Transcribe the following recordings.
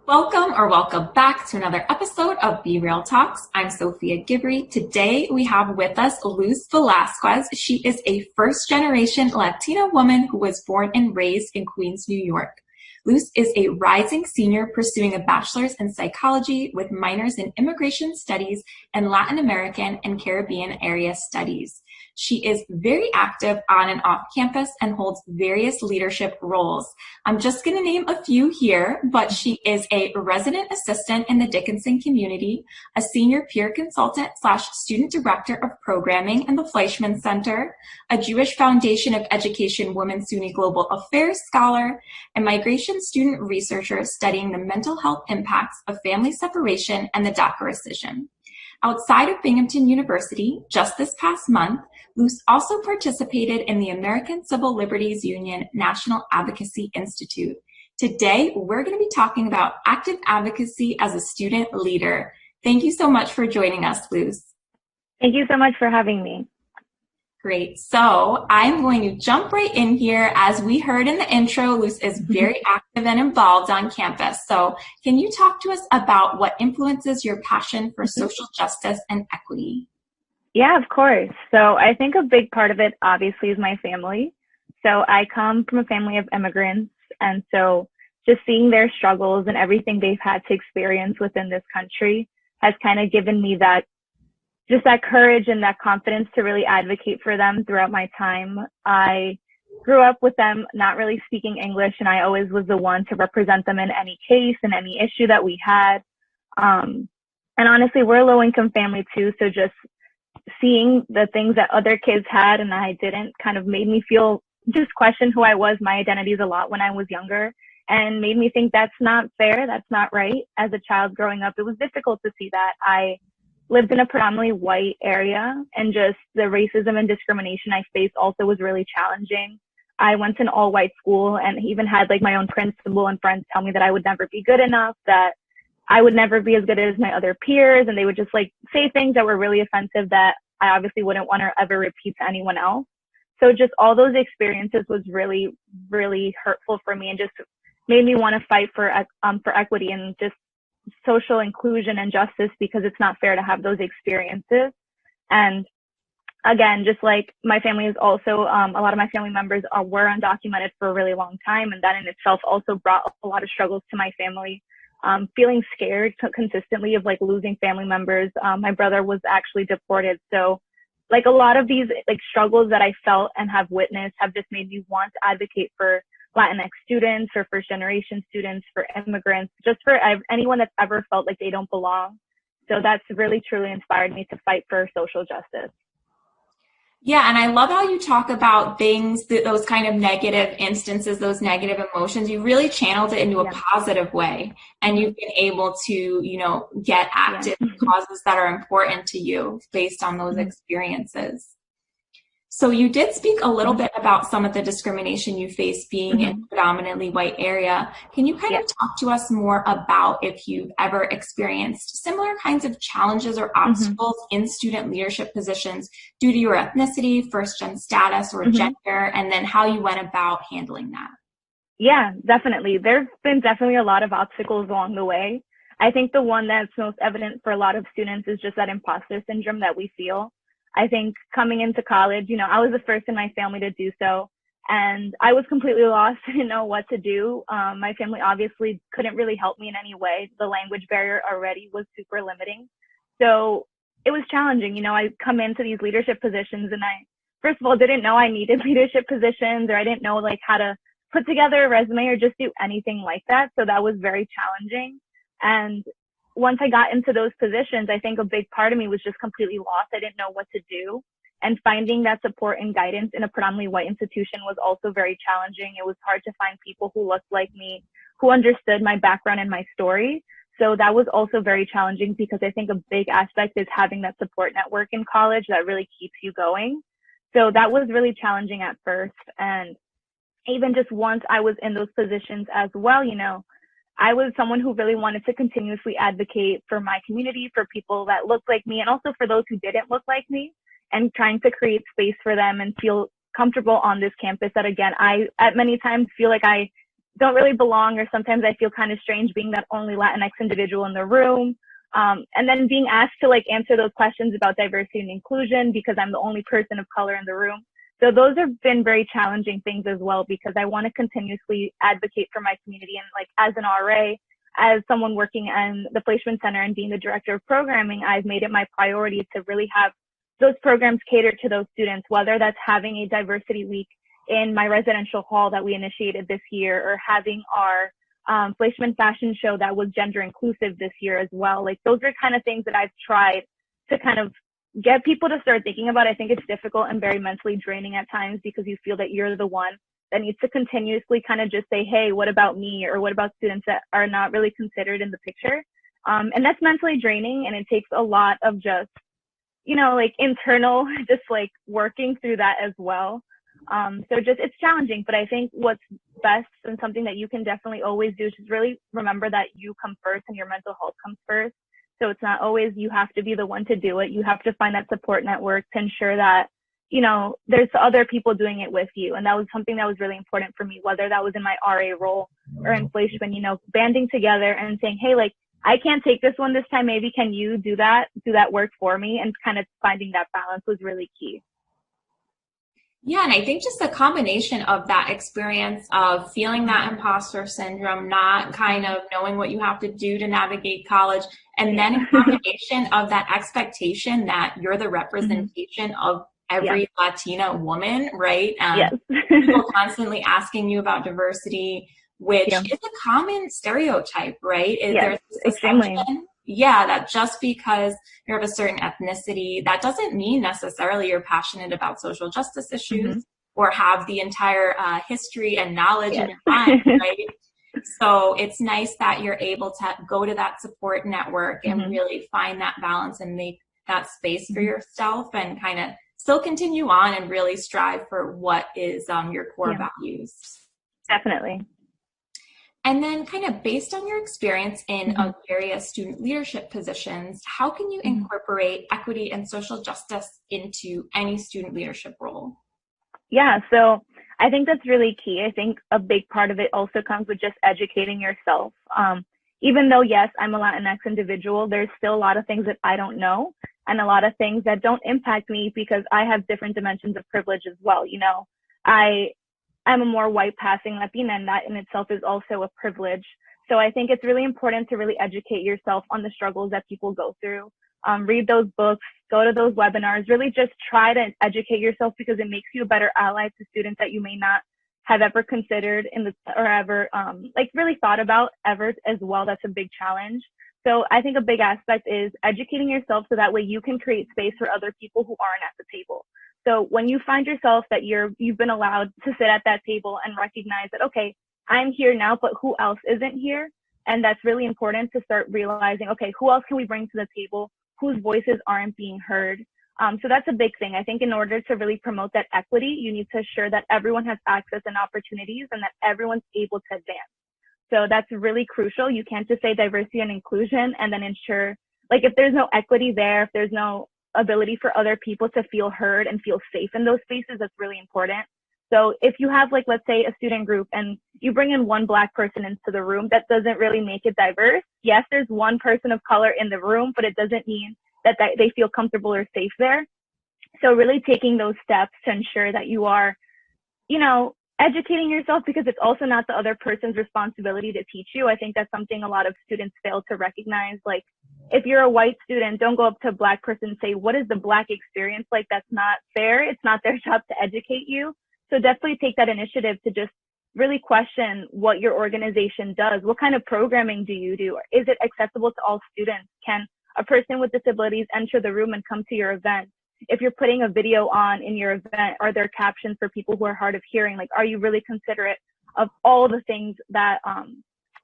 Welcome back to another episode of Be Real Talks. I'm Sophia Gibri. Today we have with us Luz Velazquez. She is a first-generation Latina woman who was born and raised in Queens, New York. Luz is a rising senior pursuing a bachelor's in psychology with minors in immigration studies and Latin American and Caribbean area studies. She is very active on and off campus and holds various leadership roles. I'm just going to name a few here, but she is a resident assistant in the Dickinson community, a senior peer consultant / student director of programming in the Fleischman Center, a Jewish Foundation of Education Women SUNY Global Affairs scholar, a migration student researcher studying the mental health impacts of family separation and the DACA rescission. Outside of Binghamton University, just this past month, Luz also participated in the American Civil Liberties Union National Advocacy Institute. Today, we're going to be talking about active advocacy as a student leader. Thank you so much for joining us, Luz. Thank you so much for having me. Great. So I'm going to jump right in here. As we heard in the intro, Luz is very active and involved on campus. So can you talk to us about what influences your passion for social justice and equity? Yeah, of course. So I think a big part of it obviously is my family. So I come from a family of immigrants. And so just seeing their struggles and everything they've had to experience within this country has kind of given me that courage and that confidence to really advocate for them throughout my time. I grew up with them not really speaking English, and I always was the one to represent them in any case and any issue that we had. And honestly, we're a low-income family too, so just seeing the things that other kids had and I didn't kind of made me just question who I was, my identities a lot when I was younger, and made me think that's not fair, that's not right. As a child growing up, it was difficult to see that. I lived in a predominantly white area, and just the racism and discrimination I faced also was really challenging. I went to an all-white school and even had my own principal and friends tell me that I would never be good enough, that I would never be as good as my other peers, and they would just say things that were really offensive that I obviously wouldn't want to ever repeat to anyone else. So just all those experiences was really, really hurtful for me and just made me want to fight for equity and just social inclusion and justice, because it's not fair to have those experiences. And again, just like my family is also, a lot of my family members were undocumented for a really long time. And that in itself also brought a lot of struggles to my family. Feeling scared consistently of losing family members. My brother was actually deported. So a lot of these struggles that I felt and have witnessed have just made me want to advocate for Latinx students, for first generation students, for immigrants, just for anyone that's ever felt like they don't belong. So that's really truly inspired me to fight for social justice. Yeah, and I love how you talk about things, those kind of negative instances, those negative emotions. You really channeled it into a positive way, and you've been able to, get active in causes that are important to you based on those experiences. So you did speak a little bit about some of the discrimination you faced being in a predominantly white area. Can you kind of talk to us more about if you've ever experienced similar kinds of challenges or obstacles in student leadership positions due to your ethnicity, first-gen status, or gender, and then how you went about handling that? Yeah, definitely. There's been definitely a lot of obstacles along the way. I think the one that's most evident for a lot of students is just that imposter syndrome that we feel. I think coming into college, I was the first in my family to do so, and I was completely lost. I didn't know what to do. My family obviously couldn't really help me in any way. The language barrier already was super limiting. So it was challenging. I come into these leadership positions and I, first of all, didn't know I needed leadership positions, or I didn't know how to put together a resume or just do anything like that. So that was very challenging. And once I got into those positions, I think a big part of me was just completely lost. I didn't know what to do. And finding that support and guidance in a predominantly white institution was also very challenging. It was hard to find people who looked like me, who understood my background and my story. So that was also very challenging, because I think a big aspect is having that support network in college that really keeps you going. So that was really challenging at first. And even just once I was in those positions as well, I was someone who really wanted to continuously advocate for my community, for people that looked like me, and also for those who didn't look like me, and trying to create space for them and feel comfortable on this campus that, again, I at many times feel like I don't really belong, or sometimes I feel kind of strange being that only Latinx individual in the room. And then being asked to like answer those questions about diversity and inclusion because I'm the only person of color in the room. So those have been very challenging things as well, because I want to continuously advocate for my community. And like as an RA, as someone working in the placement center and being the director of programming, I've made it my priority to really have those programs cater to those students, whether that's having a diversity week in my residential hall that we initiated this year, or having our placement fashion show that was gender inclusive this year as well. Like those are kind of things that I've tried to kind of get people to start thinking about. I think it's difficult and very mentally draining at times, because you feel that you're the one that needs to continuously kind of just say, hey, what about me? Or what about students that are not really considered in the picture? And that's mentally draining, and it takes a lot of just, you know, like internal, just like working through that as well. So just, it's challenging, but I think what's best and something that you can definitely always do is just really remember that you come first and your mental health comes first. So it's not always you have to be the one to do it. You have to find that support network to ensure that, you know, there's other people doing it with you. And that was something that was really important for me, whether that was in my RA role or in placement, you know, banding together and saying, hey, like, I can't take this one this time. Maybe can you do that work for me? And kind of finding that balance was really key. Yeah, and I think just a combination of that experience of feeling that imposter syndrome, not kind of knowing what you have to do to navigate college, and then a combination of that expectation that you're the representation of every Latina woman, right? People constantly asking you about diversity, which is a common stereotype, right? There's this assumption, that just because you're of a certain ethnicity, that doesn't mean necessarily you're passionate about social justice issues or have the entire history and knowledge in your mind, right? So it's nice that you're able to go to that support network and really find that balance and make that space for yourself, and kind of still continue on and really strive for what is your core values. Definitely. And then kind of based on your experience in various student leadership positions, how can you incorporate equity and social justice into any student leadership role? Yeah, so I think that's really key. I think a big part of it also comes with just educating yourself. Even though, yes, I'm a Latinx individual, there's still a lot of things that I don't know, and a lot of things that don't impact me because I have different dimensions of privilege as well. You know, I'm a more white passing Latina, and that in itself is also a privilege. So I think it's really important to really educate yourself on the struggles that people go through. Read those books, go to those webinars, really just try to educate yourself, because it makes you a better ally to students that you may not have ever considered or ever really thought about ever as well. That's a big challenge. So I think a big aspect is educating yourself, so that way you can create space for other people who aren't at the table. So when you find yourself that you've been allowed to sit at that table and recognize that, okay, I'm here now, but who else isn't here? And that's really important to start realizing, okay, who else can we bring to the table whose voices aren't being heard? So that's a big thing. I think in order to really promote that equity, you need to ensure that everyone has access and opportunities, and that everyone's able to advance. So that's really crucial. You can't just say diversity and inclusion and then ensure, like, if there's no equity there, if there's no ability for other people to feel heard and feel safe in those spaces, that's really important. So if you have, like, let's say a student group and you bring in one Black person into the room, that doesn't really make it diverse. Yes, there's one person of color in the room, but it doesn't mean that they feel comfortable or safe there. So really taking those steps to ensure that you are, you know, educating yourself, because it's also not the other person's responsibility to teach you. I think that's something a lot of students fail to recognize. Like, if you're a white student, don't go up to a Black person and say, what is the Black experience like? That's not fair. It's not their job to educate you. So definitely take that initiative to just really question what your organization does. What kind of programming do you do? Is it accessible to all students? Can a person with disabilities enter the room and come to your event? If you're putting a video on in your event, are there captions for people who are hard of hearing? Like, are you really considerate of all the things that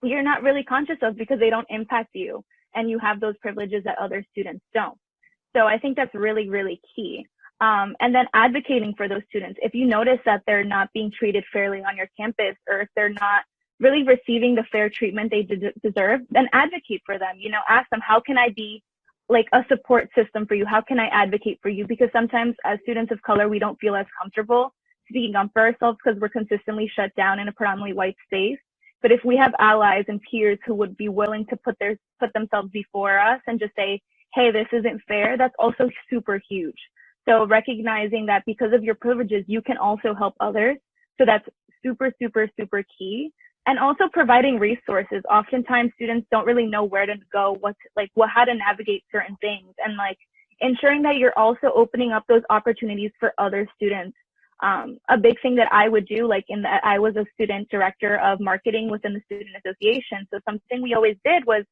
you're not really conscious of because they don't impact you, and you have those privileges that other students don't? So I think that's really, really key. And then advocating for those students. If you notice that they're not being treated fairly on your campus, or if they're not really receiving the fair treatment they deserve, then advocate for them. You know, ask them, how can I be like a support system for you? How can I advocate for you? Because sometimes as students of color, we don't feel as comfortable speaking up for ourselves because we're consistently shut down in a predominantly white space. But if we have allies and peers who would be willing to put themselves before us and just say, hey, this isn't fair, that's also super huge. So recognizing that because of your privileges, you can also help others. So that's super, super, super key. And also providing resources. Oftentimes students don't really know where to go, how to navigate certain things, and like ensuring that you're also opening up those opportunities for other students. A big thing that I would do, I was a student director of marketing within the student association. So something we always did was,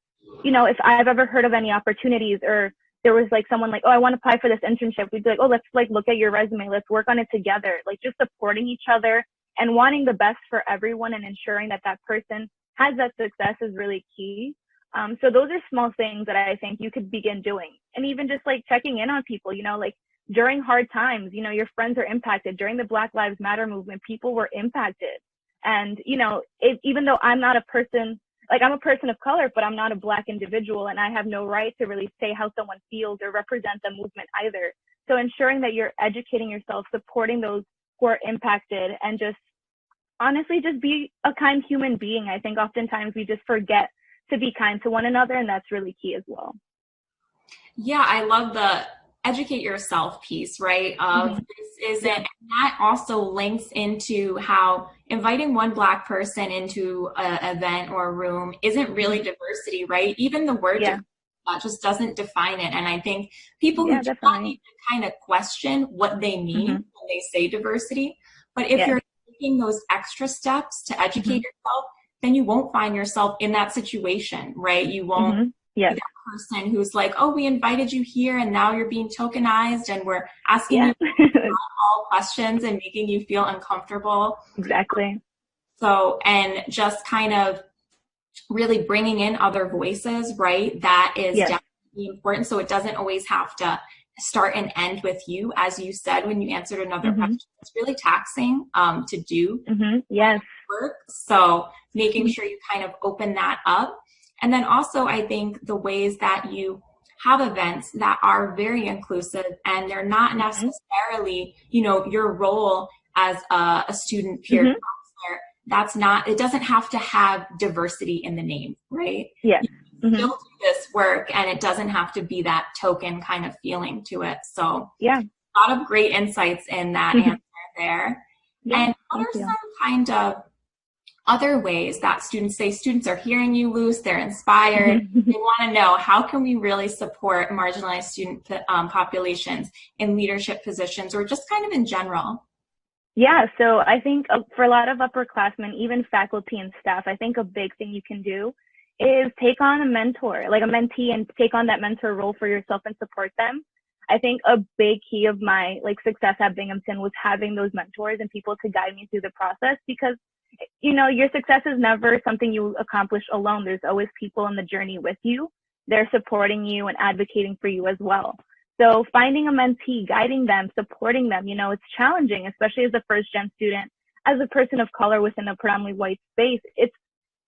if I've ever heard of any opportunities, or there was like someone like, oh, I want to apply for this internship, we'd be like, oh, let's like look at your resume. Let's work on it together. Like just supporting each other and wanting the best for everyone and ensuring that that person has that success is really key. So those are small things that I think you could begin doing. And even just like checking in on people, like during hard times, your friends are impacted. During the Black Lives Matter movement, people were impacted. And, even though I'm not a person, I'm a person of color, but I'm not a Black individual, and I have no right to really say how someone feels or represent the movement either. So ensuring that you're educating yourself, supporting those who are impacted, and just honestly, just be a kind human being. I think oftentimes we just forget to be kind to one another, and that's really key as well. Yeah, I love the educate yourself piece, right? Of this isn't, and that also links into how inviting one Black person into an event or a room isn't really diversity, right? Even the word diversity, that just doesn't define it. And I think people who do not need to kind of question what they mean when they say diversity. But if you're taking those extra steps to educate yourself, then you won't find yourself in that situation, right? You won't be that person who's like, oh, we invited you here and now you're being tokenized and we're asking you all questions and making you feel uncomfortable. Exactly. So, and just kind of really bringing in other voices, right? That is definitely important. So it doesn't always have to start and end with you. As you said, when you answered another question, it's really taxing to do work. So making sure you kind of open that up. And then also, I think the ways that you have events that are very inclusive and they're not necessarily, your role as a student peer counselor, that's not, it doesn't have to have diversity in the name, right? Yeah. You still do this work and it doesn't have to be that token kind of feeling to it. So a lot of great insights in that answer there. And what are some kind of other ways that students are hearing you, Luz, they're inspired, they want to know, how can we really support marginalized student populations in leadership positions or just kind of in general? Yeah, so I think for a lot of upperclassmen, even faculty and staff, I think a big thing you can do is take on a mentor, like a mentee, and take on that mentor role for yourself and support them. I think a big key of my success at Binghamton was having those mentors and people to guide me through the process, because your success is never something you accomplish alone. There's always people on the journey with you. They're supporting you and advocating for you as well. So finding a mentee, guiding them, supporting them, it's challenging, especially as a first-gen student, as a person of color within a predominantly white space. It's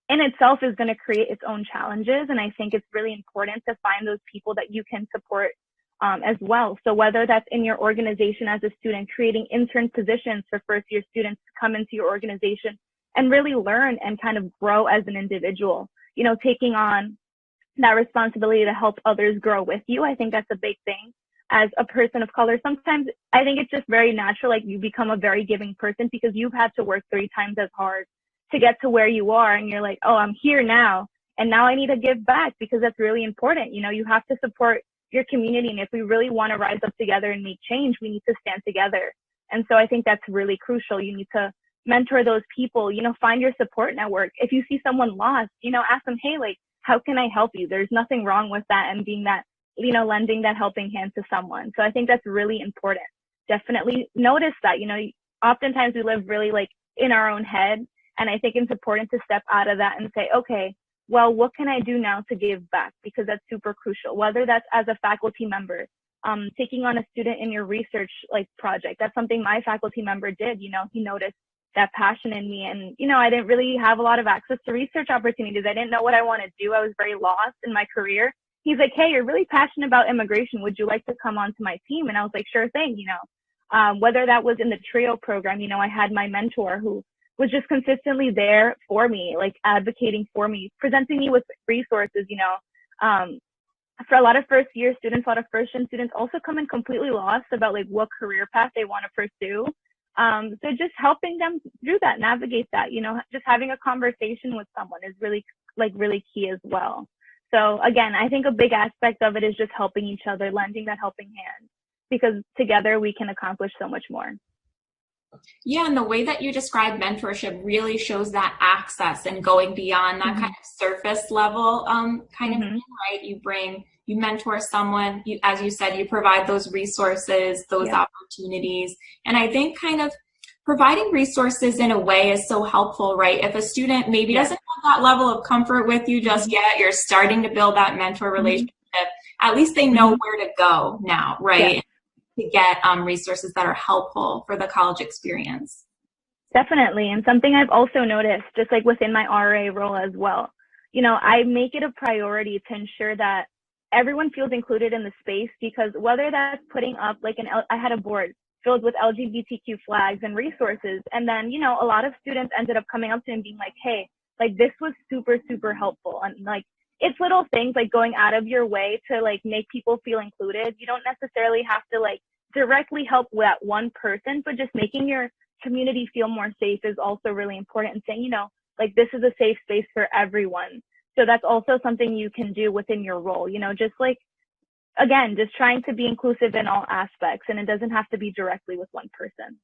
in itself is going to create its own challenges. And I think it's really important to find those people that you can support as well. So whether that's in your organization as a student, creating intern positions for first-year students to come into your organization and really learn and kind of grow as an individual, taking on that responsibility to help others grow with you. I think that's a big thing. As a person of color, sometimes I think it's just very natural, you become a very giving person because you've had to work 3 times as hard to get to where you are. And you're like, oh, I'm here now. And now I need to give back, because that's really important. You have to support your community. And if we really want to rise up together and make change, we need to stand together. And so I think that's really crucial. You need to mentor those people, find your support network. If you see someone lost, ask them, hey, how can I help you? There's nothing wrong with that, and being that, lending that helping hand to someone. So I think that's really important. Definitely notice that, oftentimes we live really in our own head. And I think it's important to step out of that and say, okay, well, what can I do now to give back? Because that's super crucial, whether that's as a faculty member, taking on a student in your research project. That's something my faculty member did. He noticed that passion in me. And, I didn't really have a lot of access to research opportunities. I didn't know what I want to do. I was very lost in my career. He's like, hey, you're really passionate about immigration. Would you like to come onto my team? And I was like, sure thing. Whether that was in the TRIO program, I had my mentor who was just consistently there for me, like advocating for me, presenting me with resources, for a lot of first year students, a lot of first gen students also come in completely lost about like what career path they want to pursue. So just helping them do that, navigate that, just having a conversation with someone is really key as well. So again, I think a big aspect of it is just helping each other, lending that helping hand, because together we can accomplish so much more. Yeah, and the way that you describe mentorship really shows that access and going beyond that kind of surface level kind of thing, right? You mentor someone, as you said, you provide those resources, those opportunities. And I think kind of providing resources in a way is so helpful, right? If a student maybe doesn't have that level of comfort with you just yet, you're starting to build that mentor relationship, at least they know where to go now, right? To get resources that are helpful for the college experience. Definitely. And something I've also noticed, just like within my RA role as well, I make it a priority to ensure that everyone feels included in the space, because whether that's putting up like I had a board filled with LGBTQ flags and resources. And then, a lot of students ended up coming up to me and being like, hey, like this was super, super helpful. And like, it's little things like going out of your way to like make people feel included. You don't necessarily have to like directly help that one person, but just making your community feel more safe is also really important, and saying, like this is a safe space for everyone. So that's also something you can do within your role, just like, again, just trying to be inclusive in all aspects, and it doesn't have to be directly with one person.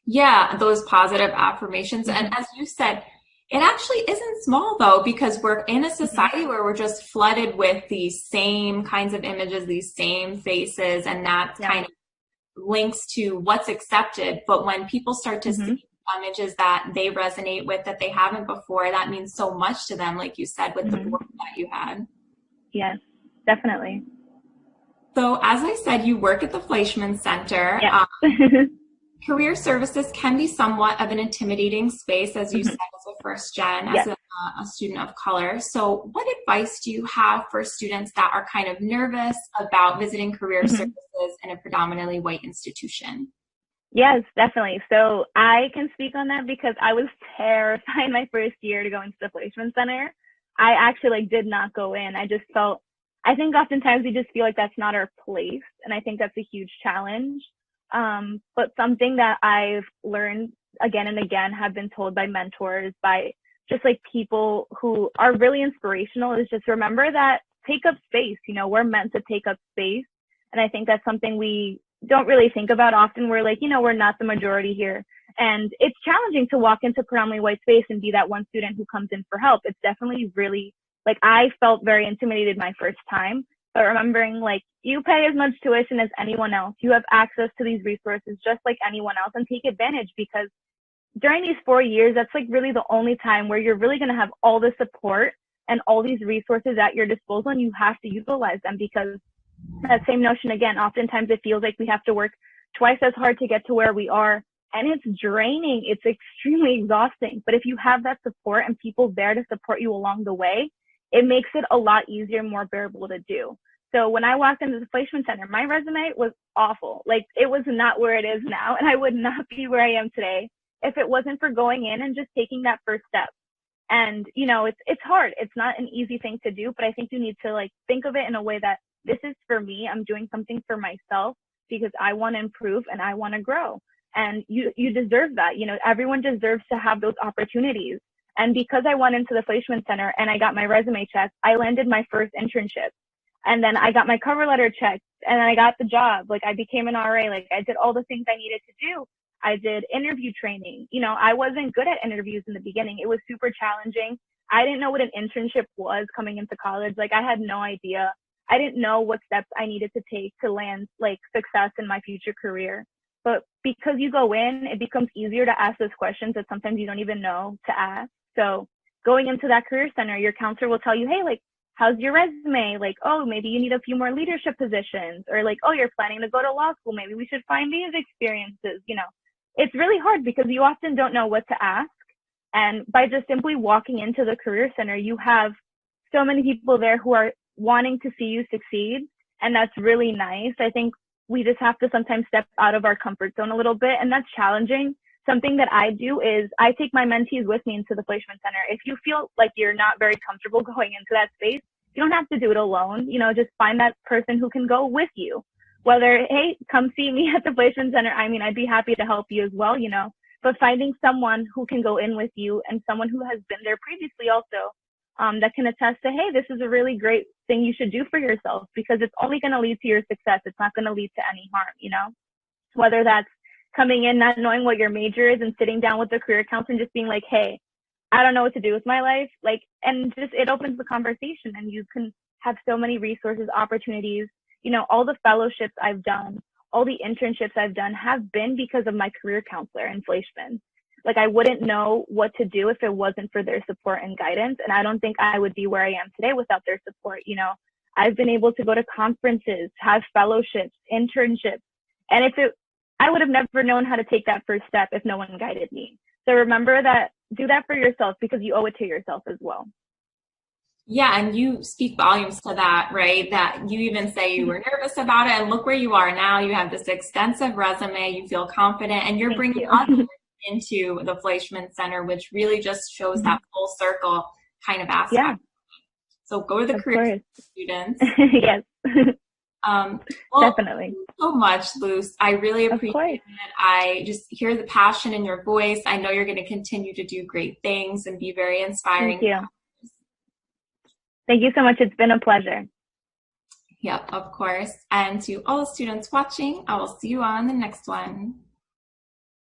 Yeah, those positive affirmations. And as you said, it actually isn't small though, because we're in a society where we're just flooded with these same kinds of images, these same faces, and that kind of links to what's accepted. But when people start to see images that they resonate with, that they haven't before, that means so much to them, like you said, with the work that you had. Yes, definitely. So as I said, you work at the Fleischman Center. Career services can be somewhat of an intimidating space, as you said, as a first gen, as a student of color. So what advice do you have for students that are kind of nervous about visiting career services in a predominantly white institution? Yes, definitely. So I can speak on that because I was terrified my first year to go into the Fleischman Center. I actually did not go in. I just felt, I think oftentimes we just feel like that's not our place. And I think that's a huge challenge. But something that I've learned again and again, have been told by mentors, by just like people who are really inspirational, is just remember that take up space. We're meant to take up space. And I think that's something we don't really think about often. We're like, we're not the majority here. And it's challenging to walk into predominantly white space and be that one student who comes in for help. It's definitely really, I felt very intimidated my first time. But remembering, you pay as much tuition as anyone else. You have access to these resources just like anyone else, and take advantage, because during these 4 years, that's really the only time where you're really going to have all the support and all these resources at your disposal, and you have to utilize them, because that same notion, again, oftentimes it feels like we have to work twice as hard to get to where we are, and it's draining. It's extremely exhausting. But if you have that support and people there to support you along the way, it makes it a lot easier, more bearable to do. So when I walked into the Fleischman Center, my resume was awful. It was not where it is now, and I would not be where I am today if it wasn't for going in and just taking that first step. And, it's hard. It's not an easy thing to do, but I think you need to think of it in a way that this is for me. I'm doing something for myself because I want to improve and I want to grow. And you deserve that. Everyone deserves to have those opportunities. And because I went into the Fleischman Center and I got my resume checked, I landed my first internship. And then I got my cover letter checked, and then I got the job. I became an RA. I did all the things I needed to do. I did interview training. I wasn't good at interviews in the beginning. It was super challenging. I didn't know what an internship was coming into college. I had no idea. I didn't know what steps I needed to take to land success in my future career. But because you go in, it becomes easier to ask those questions that sometimes you don't even know to ask. So going into that career center, your counselor will tell you, hey, how's your resume? Oh, maybe you need a few more leadership positions, or oh, you're planning to go to law school. Maybe we should find these experiences. It's really hard because you often don't know what to ask. And by just simply walking into the career center, you have so many people there who are wanting to see you succeed. And that's really nice. I think we just have to sometimes step out of our comfort zone a little bit. And that's challenging, something that I do is I take my mentees with me into the placement center. If you feel like you're not very comfortable going into that space, you don't have to do it alone. Just find that person who can go with you. Whether, hey, come see me at the placement center. I mean, I'd be happy to help you as well, but finding someone who can go in with you and someone who has been there previously also, that can attest to, hey, this is a really great thing you should do for yourself, because it's only going to lead to your success. It's not going to lead to any harm, whether that's coming in, not knowing what your major is and sitting down with the career counselor and just being like, hey, I don't know what to do with my life. And just, it opens the conversation, and you can have so many resources, opportunities. All the fellowships I've done, all the internships I've done have been because of my career counselor in Fleischman. I wouldn't know what to do if it wasn't for their support and guidance. And I don't think I would be where I am today without their support. I've been able to go to conferences, have fellowships, internships. And I would have never known how to take that first step if no one guided me. So remember that, do that for yourself, because you owe it to yourself as well. Yeah, and you speak volumes to that, right? That you even say you were nervous about it, and look where you are now. You have this extensive resume, you feel confident, and you're bringing others into the Fleischman Center, which really just shows that full circle kind of aspect. Yeah. So go to the career students. Yes. Well, definitely. Thank you so much, Luz. I really appreciate it. I just hear the passion in your voice. I know you're going to continue to do great things and be very inspiring. Thank you. Thank you so much. It's been a pleasure. Yep, of course. And to all the students watching, I will see you on the next one.